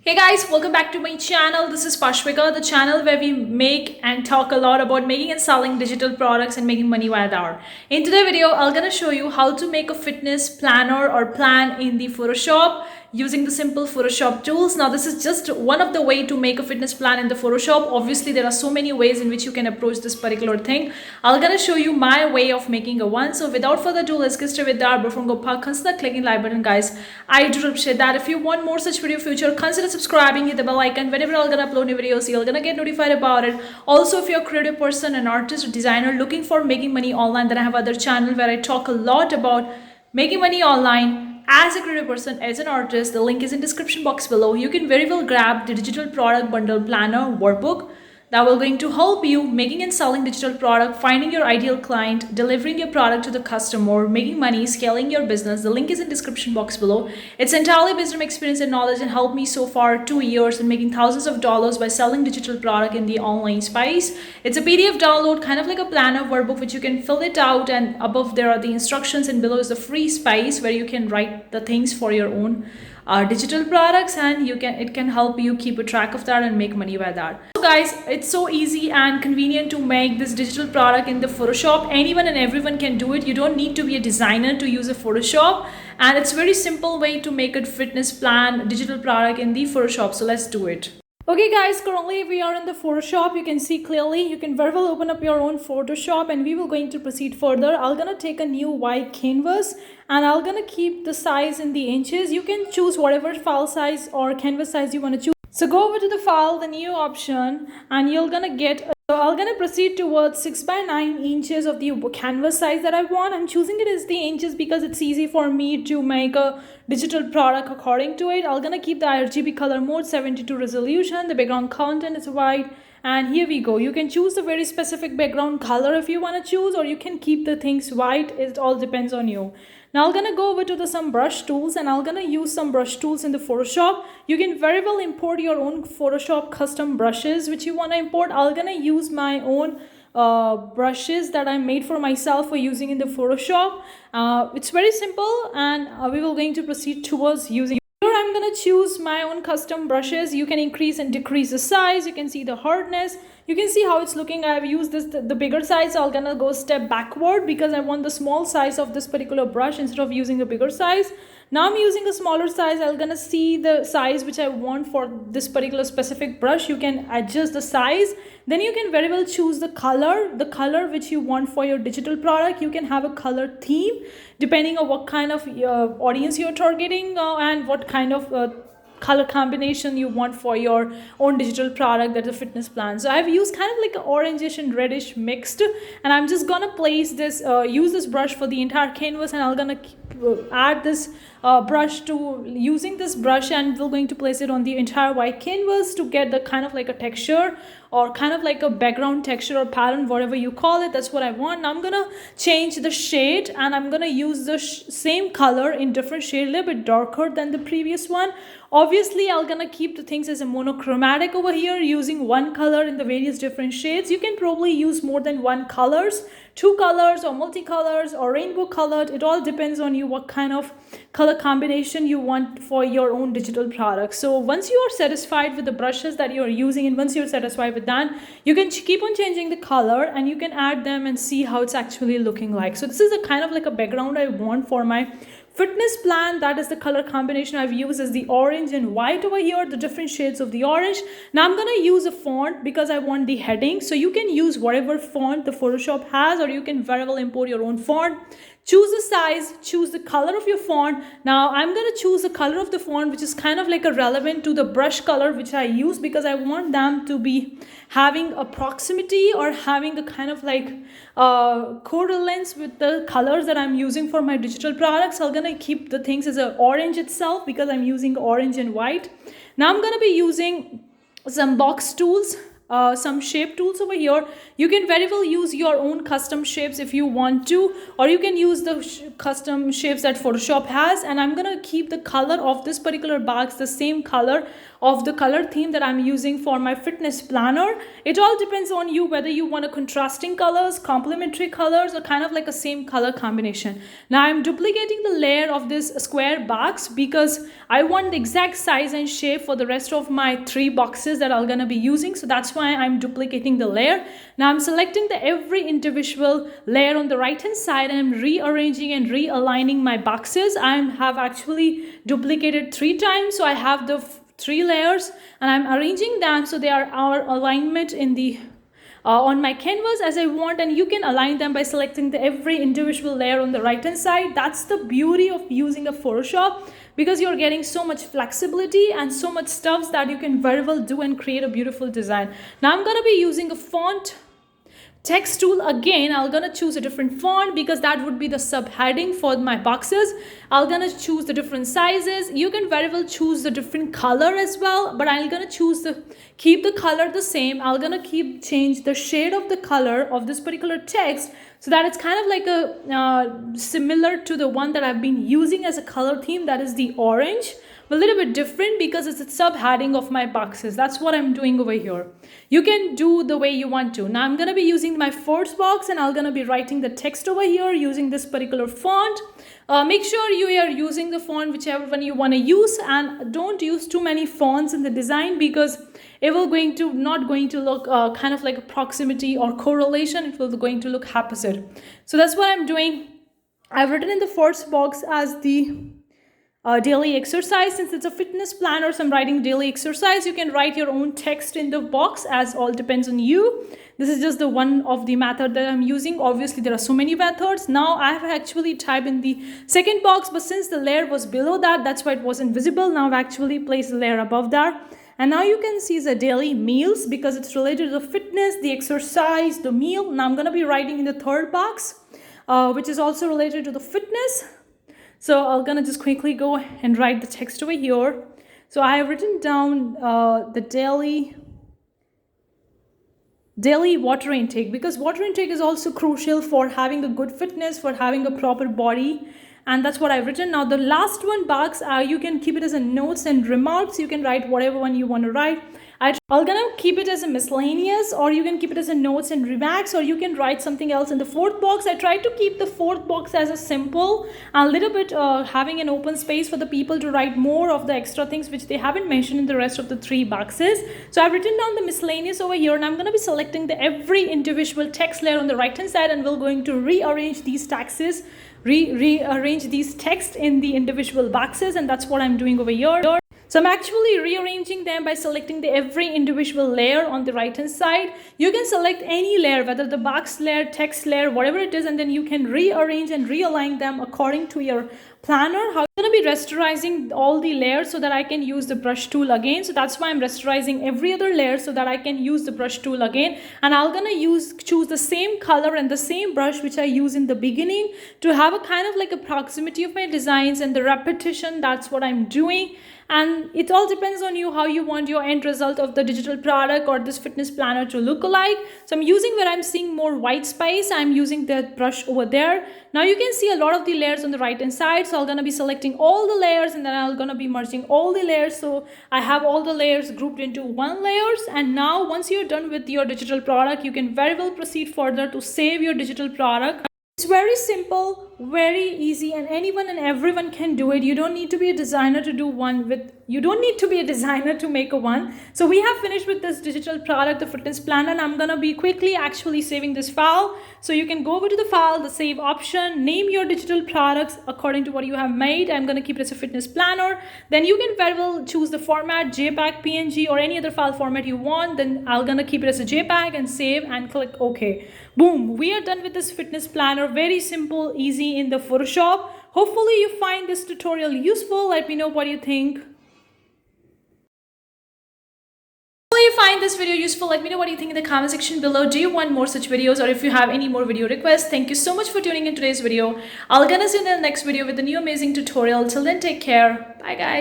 Hey guys, welcome back to my channel. This is Pashvika, the channel where we make and talk a lot about making and selling digital products and making money via the hour. In today's video, I'm gonna show you how to make a fitness planner or plan in the Photoshop using the simple Photoshop tools. Now, this is just one of the way to make a fitness plan in the Photoshop. Obviously, there are so many ways in which you can approach this particular thing. I'm gonna show you my way of making a one. So without further ado, let's get started with that. Before we go, consider clicking like button, guys. I do appreciate that. If you want more such video future, consider subscribing, hit the bell icon. Whenever I'm gonna upload new videos, you're gonna get notified about it. Also, if you're a creative person, an artist or designer looking for making money online, then I have other channel where I talk a lot about making money online as a creative person, as an artist. The link is in description box below. You can very well grab the digital product bundle planner workbook that will going to help you making and selling digital product, finding your ideal client, delivering your product to the customer, making money, scaling your business. The link is in description box below. It's entirely based on experience and knowledge and helped me so far 2 years in making thousands of dollars by selling digital product in the online space. It's a PDF download, kind of like a planner workbook, which you can fill it out, and above there are the instructions and below is the free space where you can write the things for your own digital products, and it can help you keep a track of that and make money by that. So guys, it's so easy and convenient to make this digital product in the Photoshop. Anyone and everyone can do it. You don't need to be a designer to use a Photoshop, and it's very simple way to make a fitness plan digital product in the Photoshop. So let's do it. Okay guys, currently we are in the Photoshop. You can see clearly. You can very well open up your own Photoshop, and we will going to proceed further. I'm gonna take a new white canvas and I'm gonna keep the size in the inches. You can choose whatever file size or canvas size you want to choose. So go over to the file, the new option, and you're gonna get so I'm gonna proceed towards 6 by 9 inches of the canvas size that I want. I'm choosing it as the inches because it's easy for me to make a digital product according to it. I'm gonna keep the RGB color mode, 72 resolution. The background content is white. And here we go. You can choose a very specific background color if you want to choose, or you can keep the things white. It all depends on you. Now I'm gonna go over to some brush tools, and I'm gonna use some brush tools in the Photoshop. You can very well import your own Photoshop custom brushes which you want to import. I'm gonna use my own brushes that I made for myself for using in the Photoshop. It's very simple, and we will going to proceed towards using. Here I'm gonna choose my own custom brushes. You can increase and decrease the size. You can see the hardness. You can see how it's looking. I've used the bigger size. So I'm gonna go step backward because I want the small size of this particular brush instead of using a bigger size. Now I'm using a smaller size. I'm gonna see the size which I want for this particular specific brush. You can adjust the size. Then you can very well choose the color which you want for your digital product. You can have a color theme depending on what kind of audience you're targeting and what kind of color combination you want for your own digital product. That's a fitness plan. So I've used kind of like an orangish and reddish mixed, and I'm just gonna place this use this brush for the entire canvas, and I'm gonna add this brush to using this brush, and we're going to place it on the entire white canvas to get the kind of like a texture or kind of like a background texture or pattern, whatever you call it. That's what I want. Now I'm gonna change the shade, and I'm gonna use the same color in different shade, a little bit darker than the previous one. Obviously I'm gonna keep the things as a monochromatic over here, using one color in the various different shades. You can probably use more than one colors, 2 colors or multicolors or rainbow colored. It all depends on you what kind of color combination you want for your own digital product. So once you are satisfied with the brushes that you're using, and once you're satisfied with that, you can keep on changing the color, and you can add them and see how it's actually looking like. So this is a kind of like a background I want for my fitness plan. That is the color combination I've used as the orange and white over here, the different shades of the orange. Now I'm gonna use a font because I want the heading. So you can use whatever font the Photoshop has, or you can very well import your own font. Choose the size, choose the color of your font. Now I'm going to choose the color of the font which is kind of like a relevant to the brush color which I use, because I want them to be having a proximity or having a kind of like correlance with the colors that I'm using for my digital products. I'm going to keep the things as an orange itself because I'm using orange and white. Now I'm going to be using some box tools. some shape tools over here. You can very well use your own custom shapes if you want to, or you can use the custom shapes that Photoshop has. And I'm gonna keep the color of this particular box the same color of the color theme that I'm using for my fitness planner. It all depends on you whether you want a contrasting colors, complementary colors, or kind of like a same color combination. Now I'm duplicating the layer of this square box because I want the exact size and shape for the rest of my 3 boxes that I'm gonna be using. So that's why I'm duplicating the layer. Now I'm selecting the every individual layer on the right hand side, and I'm rearranging and realigning my boxes. I have actually duplicated 3 times, so I have the 3 layers, and I'm arranging them so they are our alignment in the on my canvas as I want. And you can align them by selecting the every individual layer on the right hand side. That's the beauty of using a Photoshop, because you're getting so much flexibility and so much stuff that you can very well do and create a beautiful design. Now I'm going to be using a font text tool again. I'm gonna choose a different font because that would be the subheading for my boxes. I'm gonna choose the different sizes. You can very well choose the different color as well, but I'm gonna choose keep the color the same. I'm gonna change the shade of the color of this particular text so that it's kind of like a similar to the one that I've been using as a color theme, that is the orange. A little bit different because it's a subheading of my boxes. That's what I'm doing over here. You can do the way you want to. Now I'm going to be using my first box, and I'm going to be writing the text over here using this particular font. Make sure you are using the font whichever one you want to use, and don't use too many fonts in the design because it will not going to look kind of like a proximity or correlation. It will going to look opposite. So that's what I'm doing. I've written in the first box as the daily exercise. Since it's a fitness planner, so I'm writing daily exercise. You can write your own text in the box, as all depends on you. This is just the one of the method that I'm using. Obviously there are so many methods. Now I have actually typed in the second box, but since the layer was below that, that's why it wasn't visible. Now I've actually placed the layer above that, and now you can see the daily meals because it's related to the fitness, the exercise, the meal. Now I'm going to be writing in the third box, which is also related to the fitness. So I'm gonna just quickly go and write the text over here. So I have written down the daily water intake, because water intake is also crucial for having a good fitness, for having a proper body. And that's what I've written. Now the last one box, you can keep it as a notes and remarks. You can write whatever one you want to write. I'm gonna keep it as a miscellaneous, or you can keep it as a notes and remarks, or you can write something else in the fourth box. I tried to keep the fourth box as a simple, a little bit having an open space for the people to write more of the extra things which they haven't mentioned in the rest of the 3 boxes. So I've written down the miscellaneous over here, and I'm going to be selecting the every individual text layer on the right hand side, and we're going to rearrange these texts rearrange these text in the individual boxes, and that's what I'm doing over here. So I'm actually rearranging them by selecting the every individual layer on the right hand side. You can select any layer, whether the box layer, text layer, whatever it is, and then you can rearrange and realign them according to your planner. How I'm going to be rasterizing all the layers so that I can use the brush tool again. So that's why I'm rasterizing every other layer so that I can use the brush tool again. And I'm going to choose the same color and the same brush which I use in the beginning to have a kind of like a proximity of my designs and the repetition. That's what I'm doing. And it all depends on you how you want your end result of the digital product or this fitness planner to look alike. So I'm using where I'm seeing more white space, I'm using that brush over there. Now you can see a lot of the layers on the right hand side. So I'm going to be selecting all the layers and then I'm going to be merging all the layers. So I have all the layers grouped into one layers. And now once you're done with your digital product, you can very well proceed further to save your digital product. It's very simple, very easy, and anyone and everyone can do it. You don't need to be a designer to do you don't need to be a designer to make a one. So we have finished with this digital product, the fitness planner, and I'm going to be quickly actually saving this file. So you can go over to the file, the save option, name your digital products according to what you have made. I'm going to keep it as a fitness planner. Then you can very well choose the format, JPEG, PNG, or any other file format you want. Then I'm going to keep it as a JPEG and save and click OK. Boom, we are done with this fitness planner. Very simple, easy in the Photoshop. Hopefully you find this tutorial useful. Let me know what you think. If you find this video useful, let me know what you think in the comment section below. Do you want more such videos, or if you have any more video requests? Thank you so much for tuning in today's video. I'll gonna see you in the next video with a new amazing tutorial. Till then, take care. Bye guys.